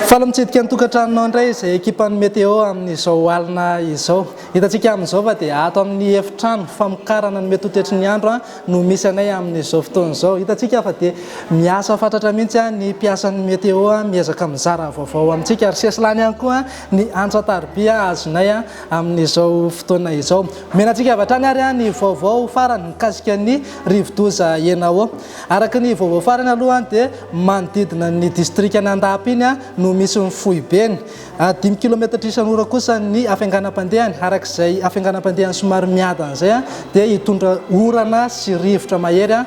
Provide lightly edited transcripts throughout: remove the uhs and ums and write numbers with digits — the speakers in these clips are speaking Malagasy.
Falamtsidika nytokantranonao indray izay ekipan'ny météo amin'izao alina izao. Hitantsika amin'izao fa dia ato amin'ny efitrano famokarana ny mety ho toetry ny andro no misy anay amin'izao fotoana izao. Hitantsika fa dia miasa fatratra mihitsy ny mpiasan'ny météo miezaka mizara vaovao amintsika ary sesilany ihany koa ny antsataribia azonay amin'izao fotoana izao. Menantsika avy hatrany ary ny vaovao farany mikasika ny rivodoza Henao. Araka ny vaovao farany aloha dia manodidina ny distrikany Andapy iny no misy Fohibeny. 5 km isan'ora kosa ny hafainganam-pandehany. Arak'izay hafainganam-pandehany somary miadana izay dia hitondra orana sy rivotra mahery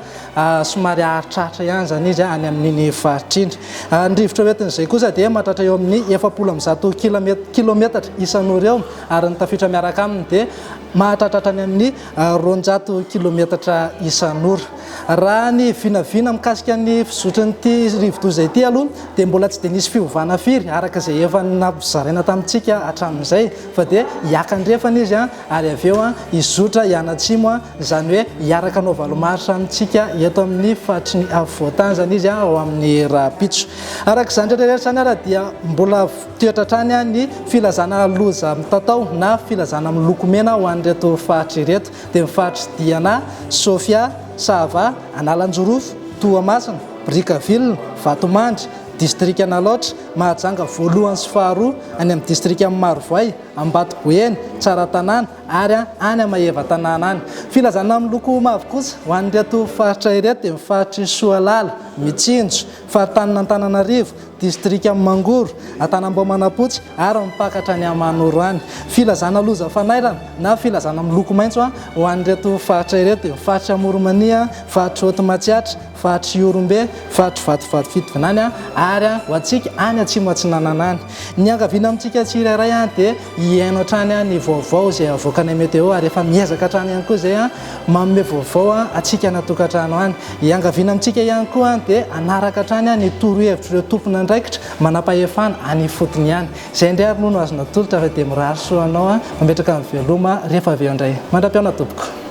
somary aritraritra ihany zany izy any amin'iny faritr'iny. Ny rivotra hoentin'izay kosa dia mahatratra eo amin'ny 710 kilometatra isan'ora eo ary ny tafiditra miaraka aminy dia mahatratratra any amin'ny 200 kilometatra isan'ora. Raha ny vinavina mikasika ny fizotran'ity rivodoza ity aloha dia mbola tsy dia nisy fiovana firy araka izay efa nampizaraina tamintsika hatramin'izay fa dia hiakan-drefana izy ary avy eo hizotra hianatsimo izany hoe hiaraka anao valomaritra amintsika eto amin'ny faritry ny afovoantany zany izy ao amin'ny Rapitso. Arak'izany rehetrarehetra zany ara dia mbola toetra hatrany ny filazana loza mitatao na filazana miloko mena ho an'ireto faritra ireto dia mifaritry Diana, Sofia, Sava, Analanjorofo, Toamasina, Brickaville, Vatomandry, distrika Analoatra, Mahajanga voalohany sy faharoa, any amin'ny distrika Marovoay, Ambatoboeny, Tsaratanàna ary any Mahevatanàna any. Filazana miloko mavo kosa ho an'ireto faritra ireto dia mifaritry Soalala, Mitsinjo, Faritan'Antananarivo, distrika Mangoro, Antanambaomanapotsy ary mipakatra any Manoro any. Filazana loza fanairana na filazana miloko maitso ho an'ireto faritra ireto dia mifaritry Moromania, faritry Hotomatsiatra, faritry Iorombe, faritry Vatovato Fitovinany ary ho antsika any Atsimo Atsinanana any. Ny ankaviana amintsika tsirairay dia hiaino hatrany ny vaovao izay avoakanay météo ary efa miezaka hatrany ihany koa izay manome vaovao atsika natokantrano any. Iangaviana amintsika ihany koa dia anaraka hatrany ny torohevitra ireo tompona andraikitra manam-pahefana any fotony ihany. Izay indray ary no azona tolotra fa dia mirary soa anao mametraka amin'ny veloma rehefa avy eo indray. Mandra-piaona tompoko.